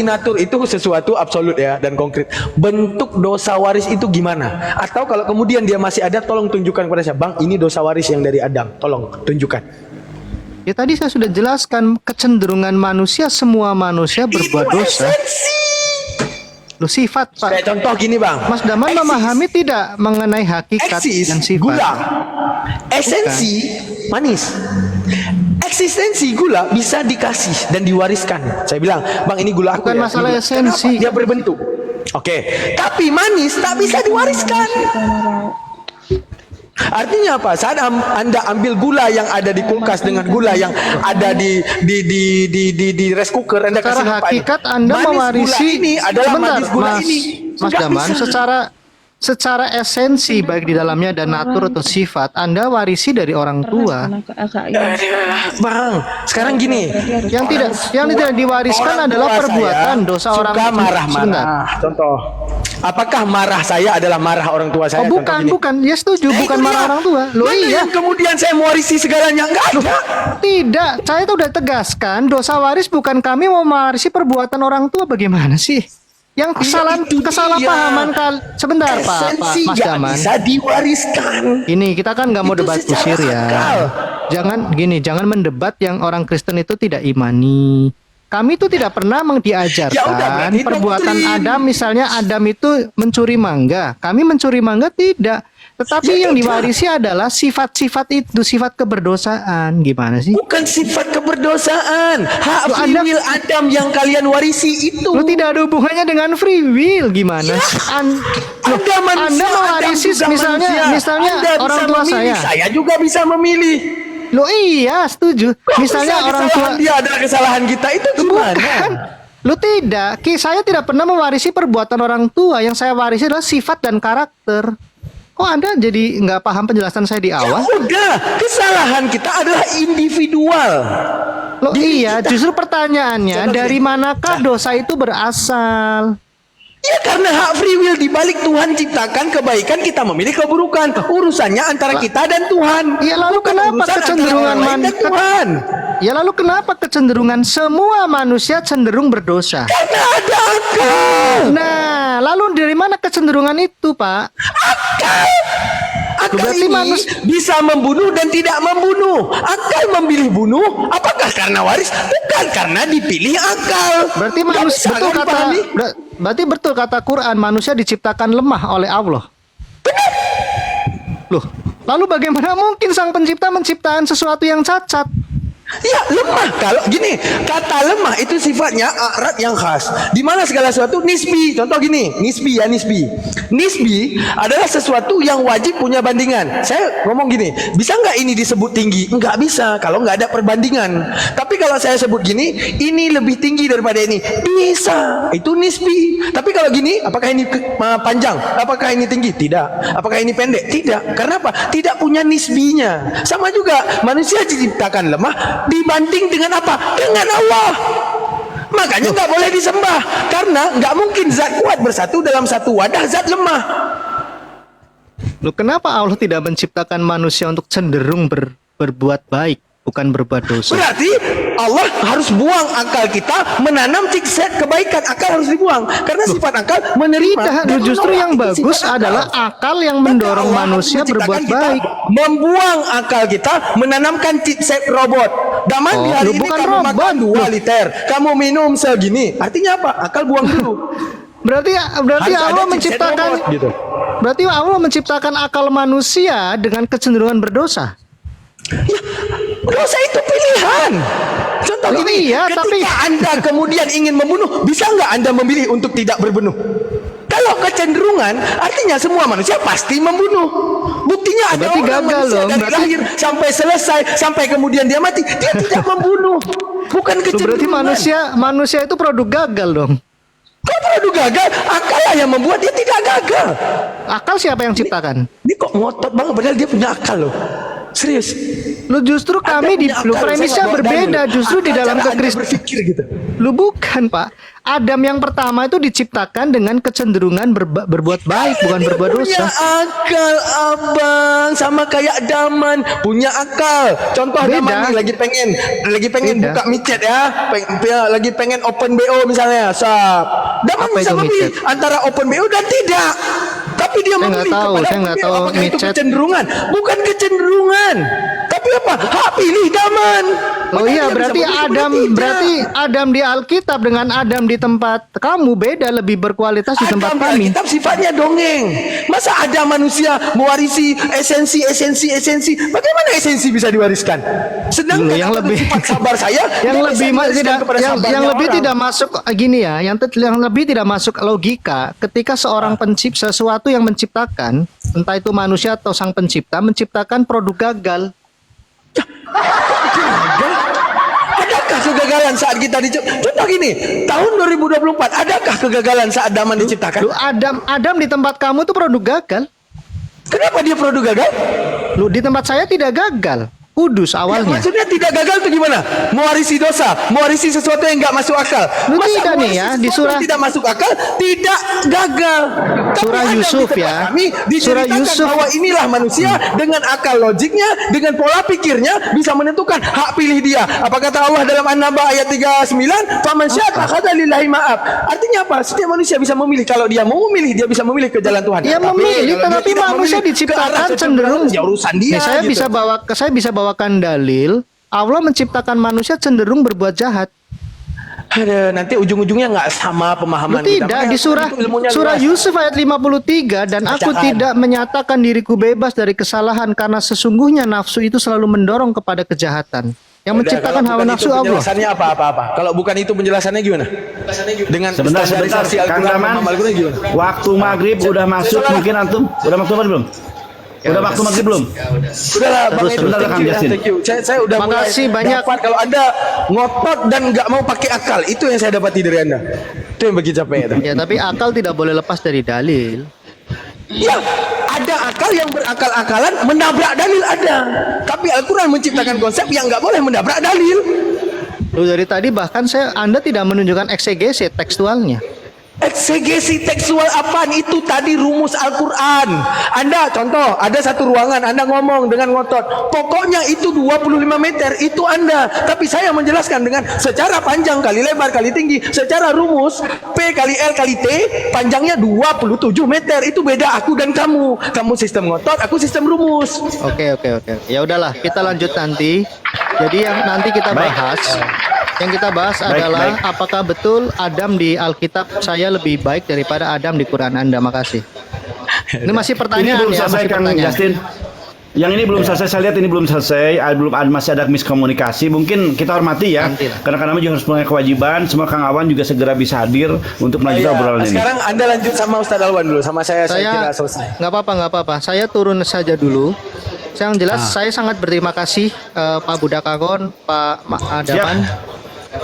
Natur itu sesuatu absolut ya dan konkret. Bentuk dosa waris itu gimana? Atau kalau kemudian dia masih ada, tolong tunjukkan kepada saya, Bang, ini dosa waris yang dari Adam. Tolong tunjukkan. Ya tadi saya sudah jelaskan kecenderungan manusia, semua manusia berbuat dosa. Lu sifat, Pak. Kayak contoh gini, Bang. Mas Daman memahami tidak mengenai hakikat dan sifat? Gula. Esensi manis. Eksistensi gula bisa dikasih dan diwariskan. Saya bilang, Bang, ini gula aku. Bukan ya. masalah Kenapa? esensi. Dia berbentuk. Oke. Tapi manis tak bisa diwariskan. Artinya apa? Saat Anda ambil gula yang ada di kulkas dengan gula yang ada di rice cooker, Anda kasih Secara apa? hakikat Anda manis mewarisi. gula ini adalah Sebentar, manis gula Mas, ini. Mas Nggak Daman, bisa. secara esensi baik di dalamnya dan natur atau sifat Anda warisi dari orang tua. Bang, sekarang gini, Yang tidak diwariskan adalah perbuatan dosa orang suka tua. marah-marah. Contoh, apakah marah saya adalah marah orang tua saya? Oh, bukan, ya setuju, bukan itu marah dia. orang tua. Loh Mana iya. yang kemudian saya mewarisi segalanya? Enggak ada. Tidak, saya itu udah tegaskan dosa waris bukan kami mau mewarisi perbuatan orang tua. Bagaimana sih? Yang kesalahpahaman sebentar Pak Mas Daman. Bisa diwariskan. Ini kita kan nggak mau Itu debat secara kusir ya. akal. Jangan mendebat yang orang Kristen itu tidak imani. Kami itu tidak pernah Ya udah, diajarkan berarti perbuatan doktrin. Adam, misalnya Adam itu mencuri mangga. Kami mencuri mangga tidak. Tetapi Ya yang tidak. diwarisi adalah sifat-sifat itu, sifat keberdosaan. Gimana sih? Bukan sifat keberdosaan. Hak Loh, free will Adam yang kalian warisi itu. Lu tidak ada hubungannya dengan free will gimana? Ya. Anda manusia, Anda mewarisi Adam juga manusia. misalnya Anda orang bisa tua memilih, saya. Saya juga bisa memilih. Loh iya, setuju. Misalnya orang tua kesalahan dia adalah kesalahan kita, itu gimana? bukan. Lu tidak. Saya tidak pernah mewarisi perbuatan orang tua. Yang saya warisi adalah sifat dan karakter. Kok Anda jadi nggak paham penjelasan saya di Ya awal? udah, kesalahan kita adalah individual. Loh iya, justru pertanyaannya Contoh dari gini. manakah dosa itu berasal? Ya karena hak free will dibalik Tuhan ciptakan kebaikan, kita memilih keburukan. Urusannya antara kita dan Tuhan. Ya lalu Bukan kenapa urusan antara kecenderungan orang lain dan Tuhan? Ya lalu kenapa kecenderungan semua manusia cenderung berdosa? Karena ada akal. Nah, lalu dari mana kecenderungan itu, Pak? Akal Berarti ini bisa membunuh dan tidak membunuh. Akal memilih bunuh, apakah karena waris? Bukan, karena dipilih akal. Berarti Nggak manusia bisa kan dipahami? berarti betul kata Quran, manusia diciptakan lemah oleh Allah. Loh, lalu bagaimana mungkin sang pencipta menciptakan sesuatu yang cacat? Ya lemah. Kalau gini, kata lemah itu sifatnya a'rad yang khas. Di mana segala sesuatu nisbi. Contoh gini, nisbi ya nisbi. Nisbi adalah sesuatu yang wajib punya bandingan. Saya ngomong gini, bisa nggak ini disebut tinggi? Nggak bisa kalau nggak ada perbandingan. Tapi kalau saya sebut gini, ini lebih tinggi daripada ini. Bisa. Itu nisbi. Tapi kalau gini, apakah ini panjang? Apakah ini tinggi? Tidak. Apakah ini pendek? Tidak. Karena apa? Tidak punya nisbinya. Sama juga manusia diciptakan lemah dibanding dengan apa? Dengan Allah. Makanya nggak boleh disembah karena nggak mungkin zat kuat bersatu dalam satu wadah zat lemah. Loh, kenapa Allah tidak menciptakan manusia untuk cenderung berbuat baik, bukan berbuat dosa? Berarti Allah harus buang akal kita menanam set kebaikan. Akal harus dibuang karena sifat akal menerima. Tidak, dan justru menolak. yang Itu bagus sifat akal. adalah akal yang mendorong Maka Allah manusia harus menciptakan berbuat kita, baik. membuang akal kita, menanamkan chipset robot. Daman Oh, di hari lu ini bukan kamu robot. makan 2 liter, kamu minum segini. Artinya apa? Akal buang dulu. Berarti Harus ada Allah chipset menciptakan robot, gitu. Berarti Allah menciptakan akal manusia dengan kecenderungan berdosa. Dosa itu pilihan. Contoh Oh, gini, iya, ketika tapi- Anda kemudian ingin membunuh, bisa nggak Anda memilih untuk tidak berbunuh? Kalau kecenderungan, artinya semua manusia pasti membunuh. Buktinya ada Berarti orang gagal manusia dong, dari berarti- lahir sampai selesai, sampai kemudian dia mati, dia tidak membunuh. Bukan Loh, kecenderungan. berarti manusia itu produk gagal dong. Kok produk gagal? Akal yang membuat dia tidak gagal. Akal siapa yang ciptakan? Ini kok ngotot banget, padahal dia punya akal loh. Serius. Lu justru kami di lu premisnya berbeda justru di dalam berpikir gitu. Lu bukan, Pak. Adam yang pertama itu diciptakan dengan kecenderungan berbuat baik, bukan berbuat Punya dosa. akal abang, sama kayak Daman punya akal. Contoh Beda. Daman nih lagi pengen Beda. buka micet ya, lagi pengen open BO misalnya. Daman Apa bisa itu memilih micet? antara open BO dan tidak. Tapi dia Saya memilih nggak tahu, kepada saya nggak open BO. tahu Apakah itu micet. kecenderungan? Bukan kecenderungan. Tapi apa? Hak pilih Daman. Oh Makanya iya, dia berarti bisa memilih kepada Adam tidak. berarti Adam di Alkitab dengan Adam di tempat kamu beda, lebih berkualitas di tempat Adam kami. Alkitab sifatnya dongeng. Masa ada manusia mewarisi esensi? Bagaimana esensi bisa diwariskan? Sedangkan Loh, yang apa itu lebih- sifat sabar saya yang dia lebih bisa diwariskan tidak kepada yang sabarnya lebih orang. tidak masuk gini ya, yang lebih tidak masuk logika ketika seorang pencipta sesuatu yang menciptakan, entah itu manusia atau sang pencipta menciptakan produk gagal. Adakah kegagalan saat kita contoh gini, tahun 2024 adakah kegagalan saat Daman diciptakan? Lu Adam di tempat kamu tuh produk gagal. Kenapa dia produk gagal? Lu di tempat saya tidak gagal. Kudus Ya, awalnya. maksudnya tidak gagal itu gimana? Mewarisi dosa, mewarisi sesuatu yang nggak masuk akal. Lu Masa tidak nih mewarisi ya, sesuatu di surah- yang tidak masuk akal tidak gagal. Tapi Surah ada Yusuf di tempat ya. Kami Surah diceritakan Yusuf. bahwa inilah manusia dengan akal logiknya, dengan pola pikirnya bisa menentukan hak pilih dia. Apa kata Allah dalam An-Naba ayat 39? Faman syaa akhadha lillahi ma'ab. Artinya apa? Setiap manusia bisa memilih. Kalau dia mau memilih, dia bisa memilih ke jalan Tuhan. Ya memilih, kalau dia tetapi tidak manusia memilih ke arah diciptakan kecenderungan, cenderung. ya urusan dia. Nih, saya gitu. saya bisa bawakan dalil. Allah menciptakan manusia cenderung berbuat jahat. Ada nanti ujung-ujungnya nggak sama pemahaman kita. Tidak, Makanya di surah itu ilmunya surah luas. Yusuf ayat 53, dan aku Bacaan. tidak menyatakan diriku bebas dari kesalahan karena sesungguhnya nafsu itu selalu mendorong kepada kejahatan. Yang Udah, menciptakan kalau hawa bukan nafsu itu Allah. penjelasannya apa? Kalau bukan itu penjelasannya gimana? Dengan Sebentar, standarisasi Kang Al-Quran, Daman. paham Al-Quran gimana? Waktu maghrib udah masuk, mungkin antum udah waktu maghrib belum? Udah waktu maghrib belum? Sudahlah, Bang Terus, Edu, sebentar, Kang Jasin. thank you. Saya udah Makasih mulai banyak. dapat kalau Anda ngotot dan nggak mau pakai akal. Itu yang saya dapati dari Anda. Itu yang bikin capek itu. Ya, tapi akal tidak boleh lepas dari dalil. Ya, ada akal yang berakal-akalan menabrak dalil ada. Tapi Al-Quran menciptakan konsep yang nggak boleh menabrak dalil. Loh, dari tadi bahkan Anda tidak menunjukkan eksegesi tekstualnya. Eksegesi tekstual apaan itu tadi rumus Al-Quran. Anda contoh ada satu ruangan Anda ngomong dengan ngotot pokoknya itu 25 meter itu Anda, tapi saya menjelaskan dengan secara panjang kali lebar kali tinggi secara rumus P kali L kali T panjangnya 27 meter. Itu beda aku dan kamu sistem ngotot, aku sistem rumus. Oke. Ya udahlah, kita lanjut nanti. Jadi yang nanti kita bahas, adalah apakah betul Adam di Alkitab saya lebih baik daripada Adam di Quran Anda. Makasih. Ini masih Ini pertanyaan belum ya, selesai, masih Kang pertanyaan. Justin. Yang ini belum selesai, saya lihat ini belum selesai, masih ada miskomunikasi. Mungkin kita hormati ya, Nanti lah. karena kami juga harus punya kewajiban. Semua Kang Awan juga segera bisa hadir untuk melanjutkan obrolan ini. Sekarang Anda lanjut sama Ustadz Alwan dulu, sama saya kira selesai. Nggak apa-apa. Saya turun saja dulu. Yang jelas saya sangat berterima kasih Pak Budakagon, Pak Daman.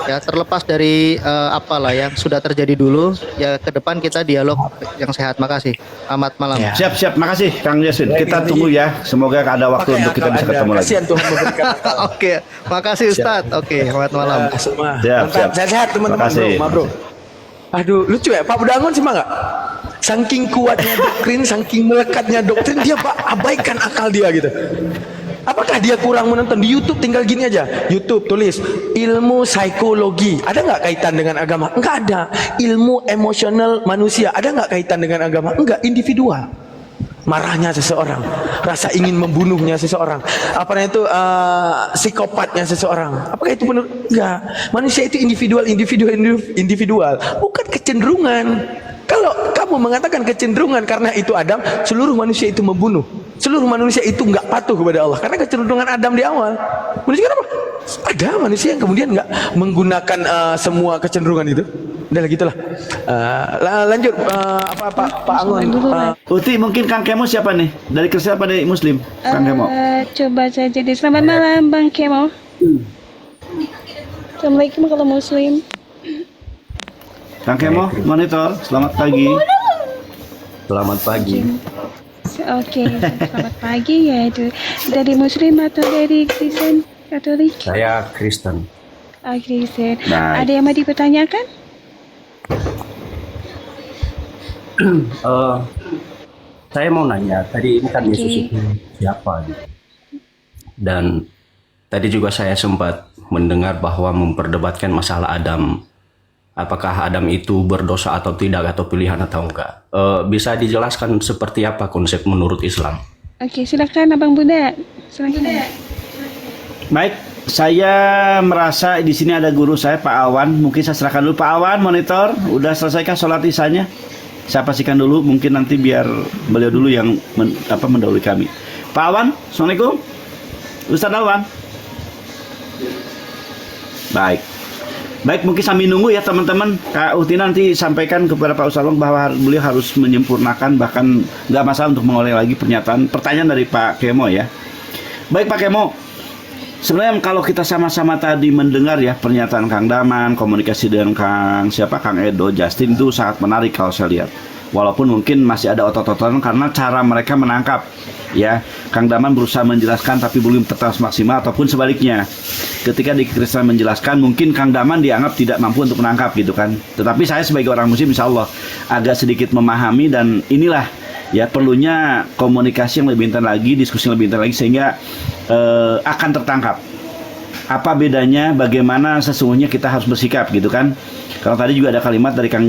Ya, terlepas dari apalah yang sudah terjadi dulu, ya ke depan kita dialog yang sehat. Makasih. Selamat malam. Ya. Siap, makasih Kang Justin. Kita tunggu ya, semoga ada waktu untuk kita bisa ketemu lagi. Kasihan Tuhan memberikan akal. Oke, makasih Ustadz. Oke, selamat malam. Semua. Siap. Mantap. Sehat teman-teman, Makasih. bro. Aduh, lucu ya Pak Budangon sih nggak? Saking kuatnya doktrin, saking melekatnya doktrin, dia abaikan akal dia gitu. Apakah dia kurang menonton di YouTube? Tinggal gini aja, YouTube tulis ilmu psikologi, ada nggak kaitan dengan agama? Enggak ada. Ilmu emosional manusia, ada nggak kaitan dengan agama? Enggak, individual. Marahnya seseorang, rasa ingin membunuhnya seseorang, apa namanya itu psikopatnya seseorang. Apakah itu benar? Enggak. Manusia itu individual, bukan kecenderungan. Kalau kamu mengatakan kecenderungan karena itu Adam, seluruh manusia itu membunuh. Seluruh manusia itu enggak patuh kepada Allah karena kecenderungan Adam di awal. Manusia kenapa? Ada manusia yang kemudian enggak menggunakan semua kecenderungan itu. Udah gitulah. Lanjut Pak Angon. Uti, mungkin Kang Kemo siapa nih? Dari Kristen apa dari Muslim? Kang Kemo. Coba saya jadi selamat malam Bang Kemo. Assalamualaikum kalau Muslim. Kang Kemo, monitor. Selamat pagi. Selamat pagi. Oke, selamat pagi ya itu. Dari Muslim atau dari Kristen Katolik? Saya Kristen. Kristen. Baik. Ada yang mau dipertanyakan? Saya mau nanya, tadi ini kan Oke. Yesus itu siapa? Gitu. Dan tadi juga saya sempat mendengar bahwa memperdebatkan masalah Adam. Apakah Adam itu berdosa atau tidak, atau pilihan atau enggak? Bisa dijelaskan seperti apa konsep menurut Islam? Oke, silakan Abang Bunda. Silakan. Baik, saya merasa di sini ada guru saya Pak Awan. Mungkin saya serahkan dulu Pak Awan monitor. Udah selesaikah sholat isanya? Saya pastikan dulu. Mungkin nanti biar beliau dulu yang mendahului kami. Pak Awan, assalamualaikum. Ustaz Awan. Baik, mungkin sambil nunggu ya teman-teman. Kak Uti nanti sampaikan kepada Pak Ustaz Long bahwa beliau harus menyempurnakan, bahkan nggak masalah untuk mengulangi lagi pertanyaan dari Pak Kemo ya. Baik Pak Kemo, sebenarnya kalau kita sama-sama tadi mendengar ya pernyataan Kang Daman, komunikasi dengan Kang Edo, Justin itu sangat menarik kalau saya lihat. Walaupun mungkin masih ada otot-ototan karena cara mereka menangkap ya. Kang Daman berusaha menjelaskan tapi belum tertas maksimal, ataupun sebaliknya. Ketika di Kristen menjelaskan, mungkin Kang Daman dianggap tidak mampu untuk menangkap gitu kan. Tetapi saya sebagai orang muslim insya Allah agak sedikit memahami, dan inilah ya perlunya komunikasi yang lebih intens lagi, diskusi yang lebih intens lagi, sehingga akan tertangkap apa bedanya, bagaimana sesungguhnya kita harus bersikap gitu kan. Kalau tadi juga ada kalimat dari Kang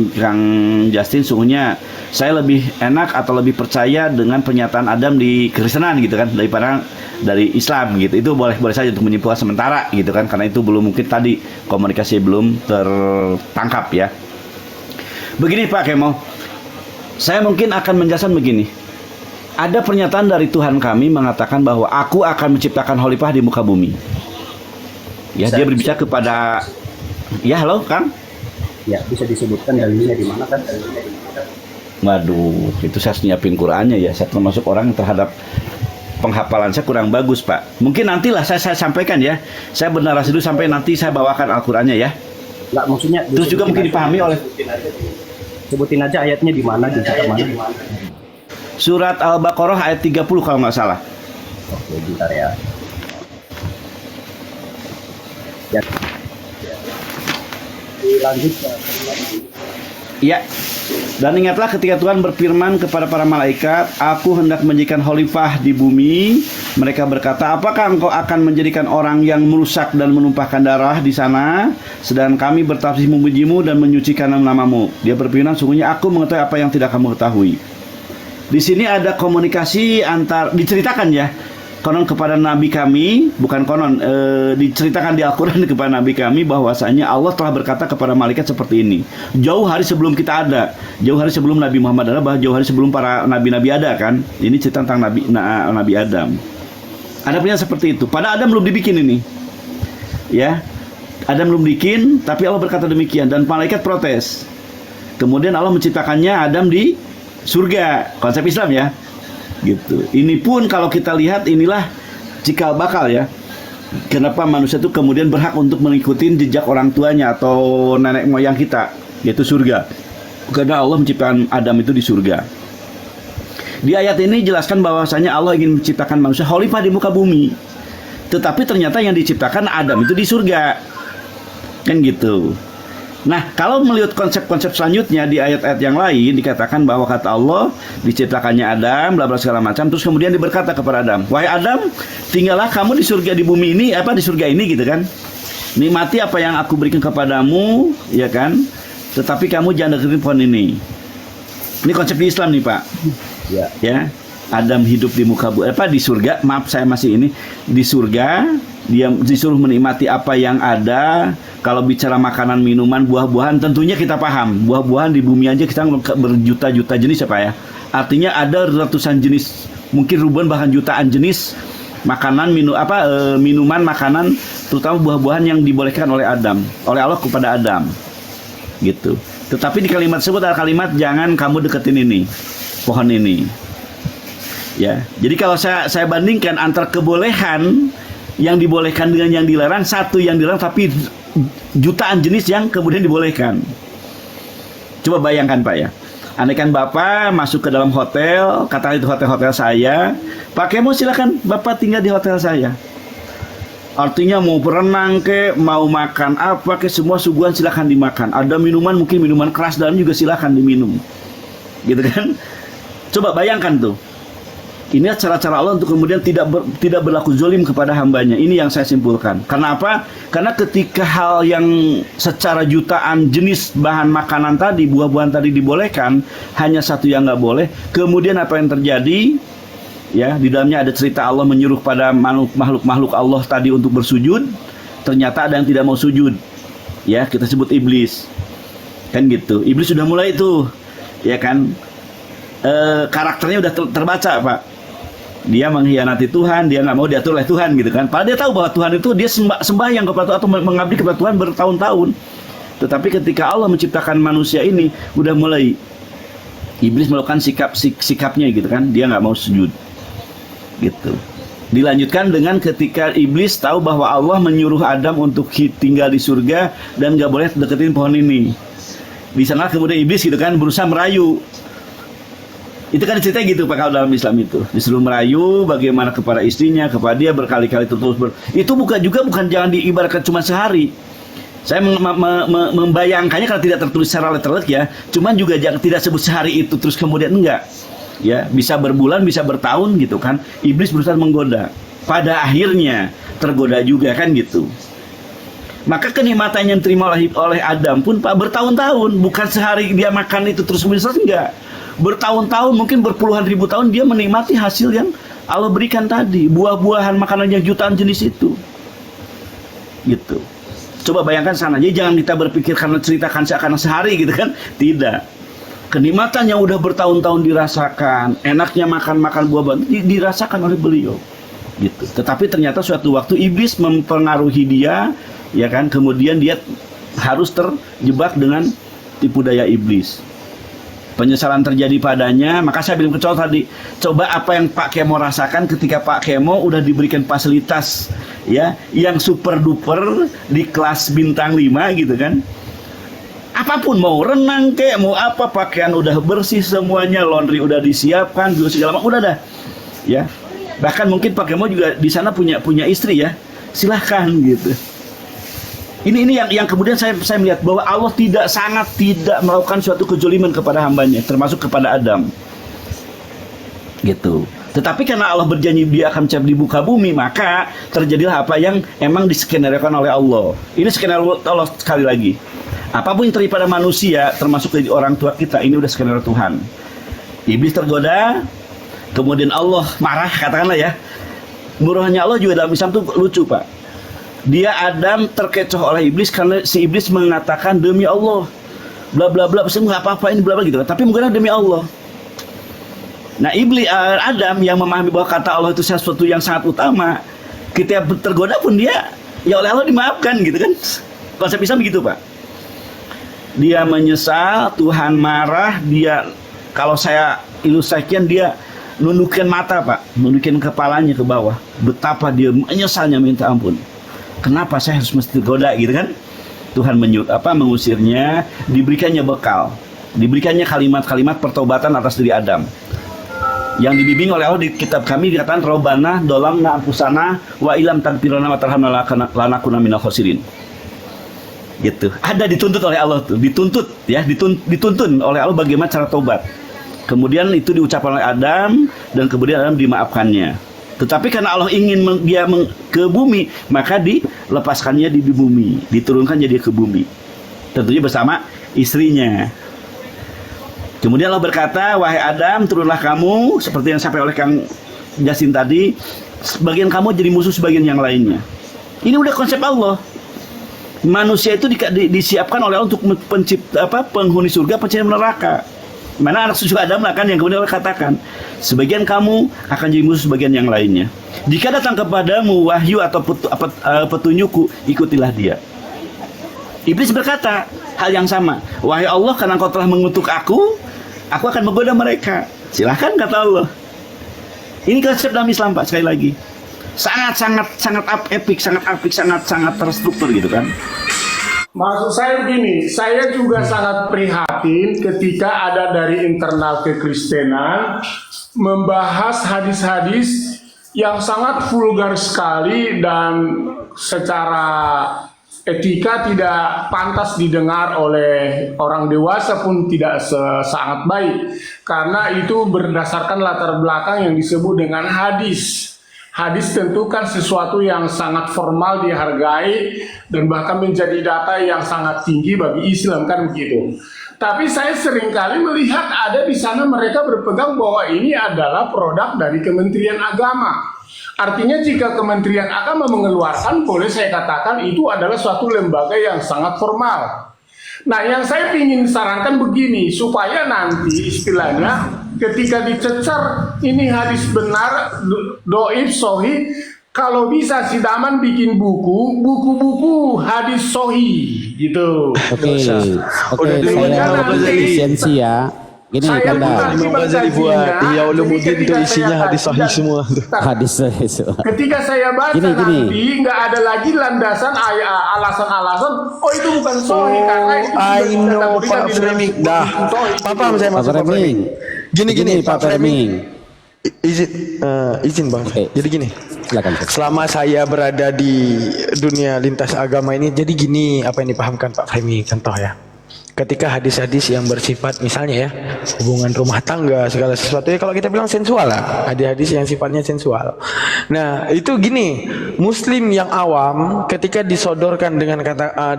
Justin, sungguhnya saya lebih enak atau lebih percaya dengan pernyataan Adam di Kristenan gitu kan, daripada dari Islam gitu. Itu boleh saja untuk menyimpulkan sementara gitu kan, karena itu belum, mungkin tadi komunikasi belum tertangkap ya. Begini Pak Kemo, saya mungkin akan menjelaskan begini. Ada pernyataan dari Tuhan kami mengatakan bahwa aku akan menciptakan khalifah di muka bumi. Ya, dia berbicara kepada, ya halo Kang. Ya, bisa disebutkan dalilnya di mana kan? Waduh, itu saya nyiapin Qur'annya ya. Saya termasuk orang terhadap penghafalan saya kurang bagus Pak. Mungkin nantilah saya sampaikan ya. Saya bernarasi dulu sampai nanti saya bawakan Al-Qur'annya ya. Nggak, maksudnya Terus juga mungkin dipahami oleh sebutin aja ayatnya di mana, di mana. Surat Al-Baqarah ayat 30 kalau nggak salah. Oke, bentar ya. Ya. Lanjut. Ya. Dan ingatlah ketika Tuhan berfirman kepada para malaikat, aku hendak menjadikan khalifah di bumi. Mereka berkata, apakah engkau akan menjadikan orang yang merusak dan menumpahkan darah di sana, sedang kami bertasbih memujimu dan menyucikan namamu. Dia berfirman, sungguhnya aku mengetahui apa yang tidak kamu ketahui. Di sini ada komunikasi antar, diceritakan ya, konon kepada nabi kami, bukan konon, diceritakan di Al-Quran kepada nabi kami bahwasanya Allah telah berkata kepada malaikat seperti ini. Jauh hari sebelum kita ada, jauh hari sebelum Nabi Muhammad ada, jauh hari sebelum para nabi-nabi ada kan. Ini cerita tentang Nabi Adam. Ada punya seperti itu. Pada Adam belum dibikin ini, ya. Adam belum bikin, tapi Allah berkata demikian dan malaikat protes. Kemudian Allah menciptakannya Adam di surga, konsep Islam ya. Gitu. Ini pun kalau kita lihat inilah cikal bakal ya. Kenapa manusia itu kemudian berhak untuk mengikuti jejak orang tuanya atau nenek moyang kita, yaitu surga. Karena Allah menciptakan Adam itu di surga. Di ayat ini jelaskan bahwasanya Allah ingin menciptakan manusia khalifah di muka bumi. Tetapi ternyata yang diciptakan Adam itu di surga. Kan gitu. Nah, kalau melihat konsep-konsep selanjutnya di ayat-ayat yang lain dikatakan bahwa kata Allah diciptakannya Adam, bla bla segala macam, terus kemudian berkata kepada Adam, wahai Adam, tinggallah kamu di surga di bumi ini, di surga ini gitu kan. Nikmati apa yang aku berikan kepadamu, ya kan? Tetapi kamu jangan deketin pohon ini. Ini konsep di Islam nih, Pak. Ya. Ya. Adam hidup di muka di surga, maaf saya masih ini, di surga, dia disuruh menikmati apa yang ada. Kalau bicara makanan, minuman, buah-buahan tentunya kita paham. Buah-buahan di bumi aja kita berjuta-juta jenis ya Pak ya. Artinya ada ratusan jenis, mungkin ribuan bahkan jutaan jenis makanan, minuman, makanan, terutama buah-buahan yang dibolehkan oleh Adam, oleh Allah kepada Adam. Gitu. Tetapi di kalimat tersebut ada kalimat jangan kamu deketin ini, pohon ini. Ya, jadi kalau saya bandingkan antara kebolehan yang dibolehkan dengan yang dilarang, satu yang dilarang tapi jutaan jenis yang kemudian dibolehkan. Coba bayangkan Pak ya, Andaikan Bapak masuk ke dalam hotel, katakan itu hotel saya, Pak Kemo silakan Bapak tinggal di hotel saya. Artinya mau berenang ke, mau makan apa ke, semua suguhan silakan dimakan. Ada minuman, mungkin minuman keras dalam juga silakan diminum. Gitu kan? Coba bayangkan tuh. Ini cara-cara Allah untuk kemudian tidak berlaku zalim kepada hambanya. Ini yang saya simpulkan. Karena apa? Karena ketika hal yang secara jutaan jenis bahan makanan tadi, buah-buahan tadi dibolehkan, hanya satu yang nggak boleh. Kemudian apa yang terjadi? Ya, di dalamnya ada cerita Allah menyuruh pada makhluk-makhluk Allah tadi untuk bersujud. Ternyata ada yang tidak mau sujud. Ya, kita sebut iblis. Kan gitu. Iblis sudah mulai tuh, ya kan? Karakternya udah terbaca, Pak. Dia mengkhianati Tuhan, dia nggak mau diatur oleh Tuhan gitu kan. Padahal dia tahu bahwa Tuhan itu dia sembahyang kepada Tuhan atau mengabdi kepada Tuhan bertahun-tahun. Tetapi ketika Allah menciptakan manusia ini, udah mulai iblis melakukan sikapnya gitu kan. Dia nggak mau sujud. Gitu. Dilanjutkan dengan ketika iblis tahu bahwa Allah menyuruh Adam untuk tinggal di surga dan nggak boleh deketin pohon ini. Di sana kemudian iblis gitu kan berusaha merayu. Itu kan cerita gitu Pak, kalau dalam Islam itu disuruh merayu bagaimana kepada istrinya, kepada dia berkali-kali terus itu bukan jangan diibaratkan cuma sehari. Saya membayangkannya kalau tidak tertulis secara letterlek ya, cuman juga jangan tidak sebut sehari itu terus kemudian enggak. Ya, bisa berbulan, bisa bertahun gitu kan. Iblis berusaha menggoda. Pada akhirnya tergoda juga kan gitu. Maka kenikmatan yang diterima oleh Adam pun Pak bertahun-tahun, bukan sehari dia makan itu terus menerus, enggak. Bertahun-tahun, mungkin berpuluhan ribu tahun dia menikmati hasil yang Allah berikan tadi, buah-buahan, makanan yang jutaan jenis itu. Gitu. Coba bayangkan sana, jadi jangan kita berpikir karena ceritakan seakan sehari gitu kan. Tidak. Kenikmatan yang udah bertahun-tahun dirasakan, enaknya makan buah-buahan dirasakan oleh beliau. Gitu. Tetapi ternyata suatu waktu iblis mempengaruhi dia, ya kan, kemudian dia harus terjebak dengan tipu daya iblis. Penyesalan terjadi padanya, maka saya bilang ke contoh tadi, coba apa yang Pak Kemo rasakan ketika Pak Kemo udah diberikan fasilitas ya yang super duper di kelas bintang 5 gitu kan. Apapun, mau renang kek, mau apa, pakaian udah bersih semuanya, laundry udah disiapkan, juga segala macam udah dah. Ya. Bahkan mungkin Pak Kemo juga di sana punya istri ya. Silahkan gitu. Ini yang kemudian saya melihat bahwa Allah sangat tidak melakukan suatu kezaliman kepada hambanya, termasuk kepada Adam. Gitu. Tetapi karena Allah berjanji dia akan mencabut di muka bumi, maka terjadilah apa yang emang diskenariokan oleh Allah. Ini skenario Allah sekali lagi. Apapun yang terjadi pada manusia, termasuk dari orang tua kita, ini udah skenario Tuhan. Iblis tergoda, kemudian Allah marah, katakanlah ya. Murahnya Allah juga dalam Islam tuh lucu Pak. Dia Adam terkecoh oleh iblis karena si iblis mengatakan demi Allah bla bla bla, pasti nggak apa-apa ini bla bla gitu, tapi mungkin demi Allah. Nah Adam yang memahami bahwa kata Allah itu sesuatu yang sangat utama, kita tergoda pun dia ya oleh Allah dimaafkan gitu kan. Konsep Islam begitu Pak. Dia menyesal, Tuhan marah, dia kalau saya ilustrasikan dia nundukkan mata Pak, nundukkan kepalanya ke bawah, betapa dia menyesalnya minta ampun. Kenapa saya harus mesti tergoda gitu kan? Tuhan mengusirnya, diberikannya bekal, diberikannya kalimat-kalimat pertobatan atas diri Adam. Yang dibimbing oleh Allah di kitab kami dikatakan Robana dolamna anfusana wa ilam tagfirana wa tarhamna lanakuna minal khosirin. Gitu. Ada dituntut oleh Allah tuh, dituntun oleh Allah bagaimana cara tobat. Kemudian itu diucapkan oleh Adam dan kemudian Adam dimaafkannya. Tetapi karena Allah ingin dia ke bumi, maka dilepaskannya di bumi, diturunkannya dia ke bumi. Tentunya bersama istrinya. Kemudian Allah berkata, wahai Adam, turunlah kamu, seperti yang disampaikan oleh Kang Jasin tadi, sebagian kamu jadi musuh sebagian yang lainnya. Ini udah konsep Allah. Manusia itu disiapkan oleh Allah untuk penghuni surga, penghuni neraka. Mana anak cucu Adam lah kan yang kemudian Allah katakan, sebagian kamu akan jadi musuh sebagian yang lainnya. Jika datang kepadamu wahyu atau petunjukku, ikutilah dia. Iblis berkata hal yang sama. Wahai Allah, karena engkau telah mengutuk aku akan menggoda mereka. Silahkan kata Allah. Ini konsep dalam Islam Pak, sekali lagi. Sangat epic, sangat terstruktur gitu kan. Maksud saya begini, saya juga sangat prihatin ketika ada dari internal kekristenan membahas hadis-hadis yang sangat vulgar sekali dan secara etika tidak pantas didengar oleh orang dewasa pun tidak sangat baik, karena itu berdasarkan latar belakang yang disebut dengan hadis. Hadis tentu kan sesuatu yang sangat formal dihargai dan bahkan menjadi data yang sangat tinggi bagi Islam, kan begitu. Tapi saya seringkali melihat ada di sana mereka berpegang bahwa ini adalah produk dari Kementerian Agama. Artinya jika Kementerian Agama mengeluarkan, boleh saya katakan itu adalah suatu lembaga yang sangat formal. Nah, yang saya ingin sarankan begini, supaya nanti istilahnya ketika dicecar ini hadis benar, doib, sohi, kalau bisa si Daman bikin buku hadis sohi gitu. Oke, Udah dulu saya kan mau efisiensi ya. Gini Saya Kanda, bukan Ghazali buat mengkajinya, Ihya Ulumuddin jadi itu ketika isinya saya hadis sahih kaji semua. hadis ketika saya baca Gini. nanti nggak ada lagi landasan alasan-alasan, oh itu bukan sohi karena itu I sudah know dikategorikan Pak di dalam Framing. buku Dah, sohi. paham saya Pak maksud Pak Framing. Framing. Gini Pak Framing. Izin Bang. Oke. Jadi gini. Silakan. Selama saya berada di dunia lintas agama ini, jadi gini apa yang dipahamkan Pak Framing, contoh ya. Ketika hadis-hadis yang bersifat misalnya ya hubungan rumah tangga segala sesuatu ya, kalau kita bilang sensual lah, hadis-hadis yang sifatnya sensual. Nah itu gini, Muslim yang awam ketika disodorkan dengan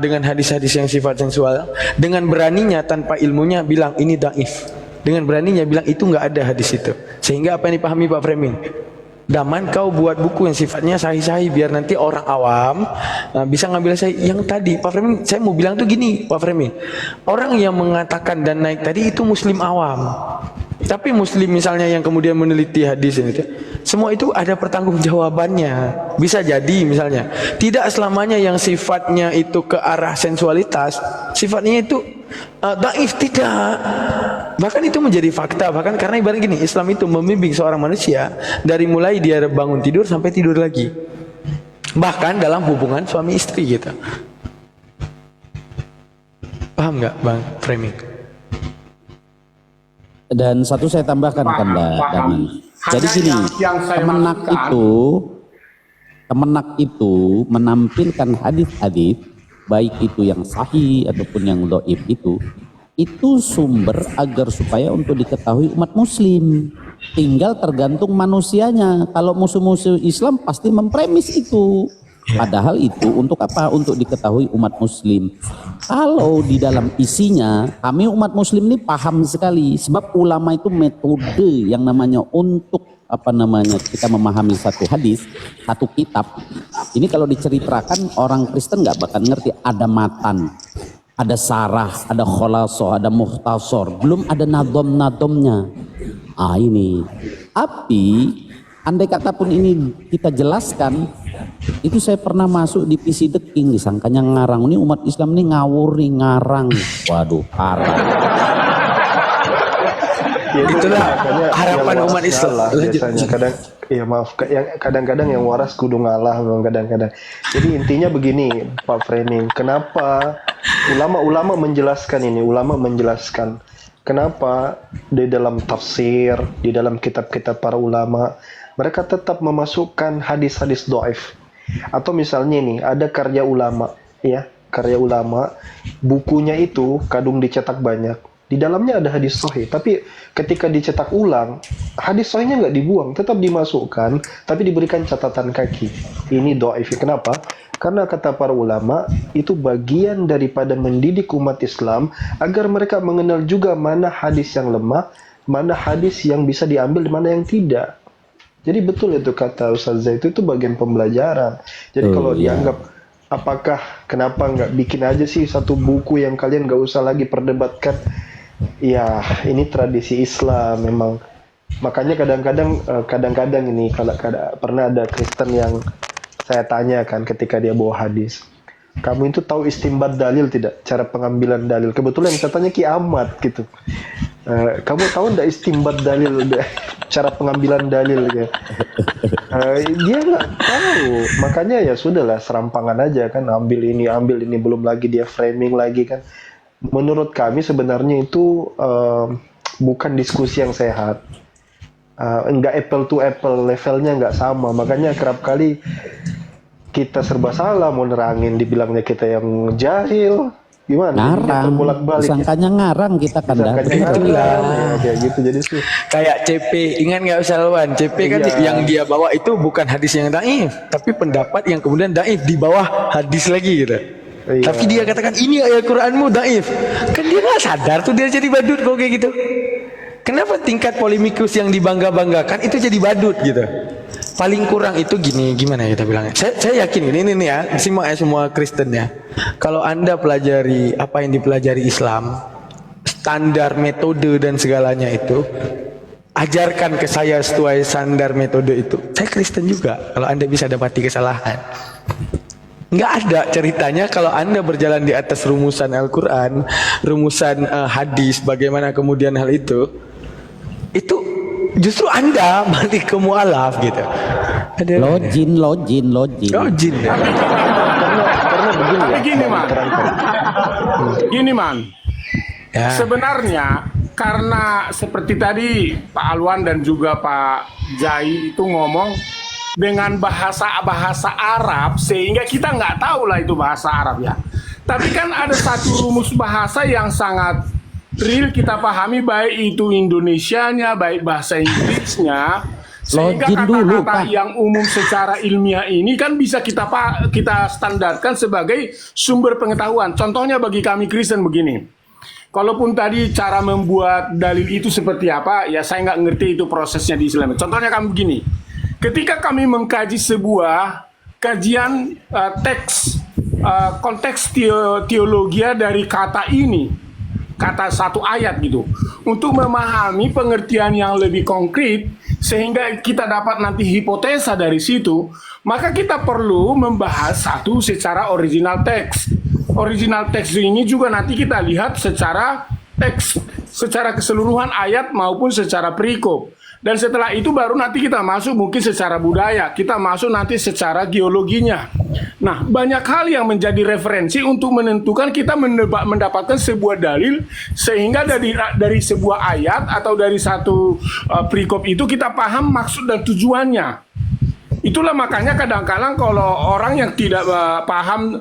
dengan hadis-hadis yang sifat sensual, dengan beraninya tanpa ilmunya bilang ini daif, dengan beraninya bilang itu nggak ada hadis itu, sehingga apa yang dipahami Pak Framing, Daman kau buat buku yang sifatnya sahih-sahih biar nanti orang awam bisa ngambil saya yang tadi Pak Framing. Saya mau bilang tuh gini Pak Framing, orang yang mengatakan dan naik tadi itu Muslim awam, tapi Muslim misalnya yang kemudian meneliti hadis ini, semua itu ada pertanggungjawabannya. Bisa jadi misalnya tidak selamanya yang sifatnya itu ke arah sensualitas sifatnya itu daif, tidak. Bahkan itu menjadi fakta, bahkan karena ibarat gini, Islam itu membimbing seorang manusia dari mulai dia bangun tidur sampai tidur lagi, bahkan dalam hubungan suami istri gitu. Paham nggak Bang Framing? Dan satu saya tambahkan Kanda, Daman. Jadi Hanya gini, yang saya Kemenak itu menampilkan hadis-hadis baik itu yang sahih ataupun yang dhaif itu sumber agar supaya untuk diketahui umat muslim. Tinggal tergantung manusianya. Kalau musuh-musuh Islam pasti mempremis itu. Padahal itu untuk apa? Untuk diketahui umat muslim. Kalau di dalam isinya kami umat muslim ini paham sekali, sebab ulama itu metode yang namanya untuk kita memahami satu hadis, satu kitab. Ini kalau diceritakan orang Kristen nggak bakal ngerti. Ada matan, ada sarah, ada kholasoh, ada muhtasor, belum ada nadom-nadomnya. Ini. Tapi andai kata pun ini kita jelaskan, itu saya pernah masuk di PC The King, disangkanya ngarang. Ini umat Islam ini ngawur nih, ngarang. Waduh, parah. Ya, Itulah harapan yang waras umat Islam. ngalah biasanya. Kadang-kadang yang waras kudu ngalah memang kadang-kadang. Jadi intinya begini Pak Framing, kenapa ulama-ulama menjelaskan ini, kenapa di dalam tafsir, di dalam kitab-kitab para ulama, mereka tetap memasukkan hadis-hadis dhaif. Atau misalnya nih, ada karya ulama, bukunya itu kadung dicetak banyak. Di dalamnya ada hadis sahih, tapi ketika dicetak ulang, hadis sahihnya nggak dibuang, tetap dimasukkan, tapi diberikan catatan kaki. Ini dhaif. Kenapa? Karena kata para ulama, itu bagian daripada mendidik umat Islam agar mereka mengenal juga mana hadis yang lemah, mana hadis yang bisa diambil, mana yang tidak. Jadi betul itu kata Ustaz Zaid, itu bagian pembelajaran. Jadi kalau dianggap, kenapa nggak bikin aja sih satu buku yang kalian nggak usah lagi perdebatkan. Ya, ini tradisi Islam memang. Makanya kadang-kadang ini pernah ada Kristen yang saya tanyakan ketika dia bawa hadis, kamu itu tahu istimbat dalil tidak? Cara pengambilan dalil. Kebetulan yang saya tanya Ki Ahmad gitu. Kamu tahu ndak istimbat dalil, cara pengambilan dalil ya? Dia nggak tahu, makanya ya sudahlah serampangan aja kan, ambil ini, belum lagi dia framing lagi kan. Menurut kami sebenarnya itu bukan diskusi yang sehat. Enggak apple to apple, levelnya nggak sama, makanya kerap kali kita serba salah, mau nerangin dibilangnya kita yang jahil, gimana? Ngarang, Bolak-balik. sangkanya ngarang kita kan dah. Ya, kayak gitu jadi sih. Kayak CP, ingat nggak Salwan? CP kan Iya. yang dia bawa itu bukan hadis yang daif, tapi pendapat yang kemudian daif di bawah hadis lagi gitu. Iya. Tapi dia katakan ini ayat Quranmu daif. Kan dia nggak sadar tuh dia jadi badut kok kayak gitu. Kenapa tingkat polemikus yang dibangga-banggakan itu jadi badut gitu? Paling kurang itu gini, gimana ya kita bilangnya? Saya yakin ini nih ya, semua Kristen ya. Kalau Anda pelajari apa yang dipelajari Islam, standar metode dan segalanya itu, ajarkan ke saya sesuai standar metode itu. Saya Kristen juga. Kalau Anda bisa dapati kesalahan, nggak ada ceritanya kalau Anda berjalan di atas rumusan Al-Quran, rumusan hadis, bagaimana kemudian hal itu justru Anda balik ke mualaf gitu. Login. Oh jin ya. Karena begini Tapi ya. gini, Man. Gini, Man. Ya. Sebenarnya karena seperti tadi Pak Alwan dan juga Pak Jai itu ngomong dengan bahasa Arab, sehingga kita nggak tahu lah itu bahasa Arab ya. Tapi kan ada satu rumus bahasa yang sangat real kita pahami, baik itu Indonesianya, baik bahasa Inggrisnya, sehingga Login dulu, kata-kata Pak. yang umum secara ilmiah ini kan bisa kita standarkan sebagai sumber pengetahuan. Contohnya bagi kami Kristen begini. Kalaupun tadi cara membuat dalil itu seperti apa, ya saya nggak ngerti itu prosesnya di Islam. Contohnya kami begini. Ketika kami mengkaji sebuah kajian konteks teologia dari kata ini, kata satu ayat gitu, untuk memahami pengertian yang lebih konkret sehingga kita dapat nanti hipotesa dari situ, maka kita perlu membahas satu secara original teks. Original teks ini juga nanti kita lihat secara teks, secara keseluruhan ayat maupun secara perikop. Dan setelah itu baru nanti kita masuk mungkin secara budaya, kita masuk nanti secara geologinya. Nah, banyak hal yang menjadi referensi untuk menentukan kita mendapatkan sebuah dalil, sehingga dari sebuah ayat atau dari satu perikop itu kita paham maksud dan tujuannya. Itulah makanya kadang-kadang kalau orang yang tidak paham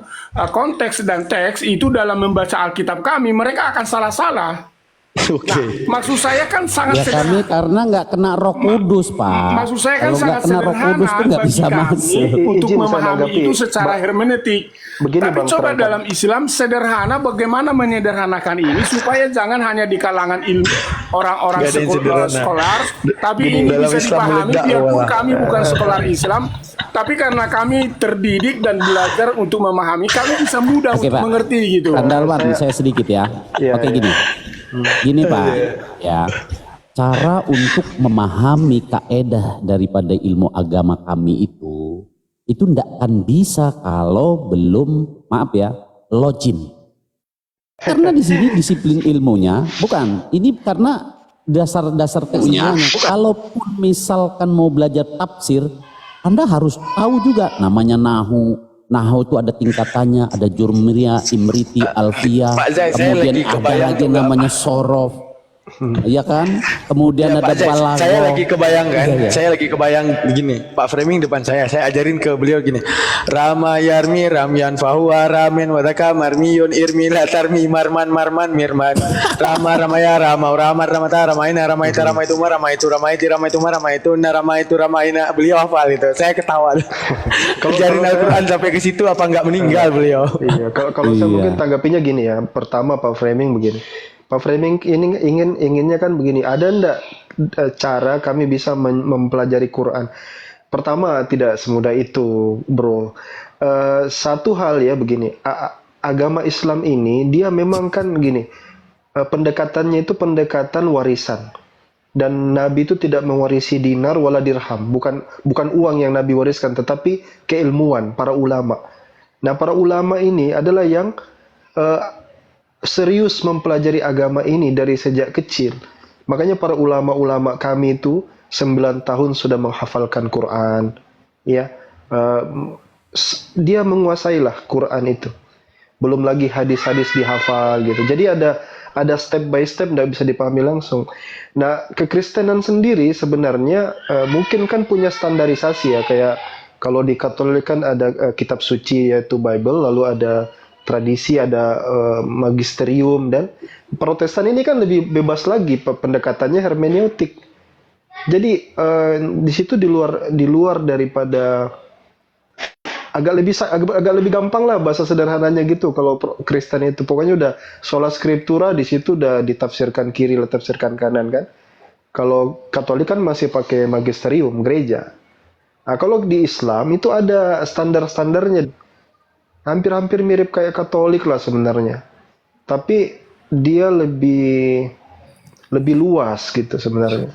konteks dan teks itu dalam membaca Alkitab kami, mereka akan salah-salah. Oke. Maksud saya kan sangat Ya kami karena nggak kena Roh Kudus, Pak. Maksud saya kan Kalau nggak sangat kena Roh sederhana Kudus tuh nggak bagi bisa kami masuk. untuk Izin saya memahami menanggapi. itu secara hermeneutik. Begini, Tapi Bang coba Terangkan. dalam Islam sederhana bagaimana menyederhanakan ini supaya jangan hanya di kalangan orang-orang Nggak ada yang sederhana. sekolah, tapi Gini, ini dalam bisa Islam dipahami meledak biarpun malah. kami bukan sekolah Islam, tapi karena kami terdidik dan belajar untuk memahami, kami bisa mudah Oke, untuk Pak. mengerti gitu. Kandalwan, saya sedikit ya. Iya, Oke, iya. gini. Gini, Pak. Ya. Cara untuk memahami kaedah daripada ilmu agama kami itu tidak akan bisa kalau belum, maaf ya, login. Karena di sini disiplin ilmunya, bukan. Ini karena dasar-dasar teksnya. Kalaupun misalkan mau belajar tafsir, Anda harus tahu juga namanya nahu. Nahu itu ada tingkatannya, ada jurmiyah, imriti, alfiyah, Pak Zai, saya kemudian lagi ada kebayang lagi tuh, namanya sorof. Iya kan? Kemudian Ya, ada Pak Zai, balaghah. saya lagi kebayang kan, Iya, iya. saya lagi kebayang begini, Pak framing depan saya ajarin ke beliau gini, Rama Yarmi Ramyan Fahuwa Ramen Wadaka Marmiyun Irmi Latarmi Marman Mirman Rama Ramaya Rama Ramata Ramaina Ramaita Ramaituma Ramaitu Ramaiti Ramaituma Ramaituna Ramaitu Ramaina, beliau hafal itu, saya ketawa. Ajarin Al-Quran sampai ke situ apa nggak meninggal beliau? Iya, kalau saya Iya. mungkin tanggapinya gini ya. Pertama Pak Framing begini. Pak Framing ini inginnya kan begini. Ada ndak cara kami bisa mempelajari Quran? Pertama tidak semudah itu, bro. Satu hal ya begini. Agama Islam ini dia memang kan gini. Pendekatannya itu pendekatan warisan. Dan Nabi itu tidak mewarisi dinar wala dirham. Bukan uang yang Nabi wariskan, tetapi keilmuan para ulama. Nah, para ulama ini adalah yang serius mempelajari agama ini dari sejak kecil. Makanya para ulama-ulama kami itu 9 tahun sudah menghafalkan Quran, ya. Dia menguasailah Quran itu. Belum lagi hadis-hadis dihafal gitu. Jadi ada step by step, tidak bisa dipahami langsung. Nah, kekristenan sendiri sebenarnya mungkin kan punya standarisasi ya, kayak kalau di Katolik kan ada kitab suci yaitu Bible, lalu ada tradisi, ada magisterium, dan Protestan ini kan lebih bebas lagi pendekatannya hermeneutik. Jadi di situ di luar daripada agak lebih gampang lah bahasa sederhananya gitu. Kalau Kristen itu pokoknya udah sola scriptura, di situ udah ditafsirkan kiri, ditafsirkan kanan kan. Kalau Katolik kan masih pakai magisterium gereja. Nah, kalau di Islam itu ada standar-standarnya. Hampir-hampir mirip kayak Katolik lah sebenarnya. Tapi dia lebih luas gitu sebenarnya.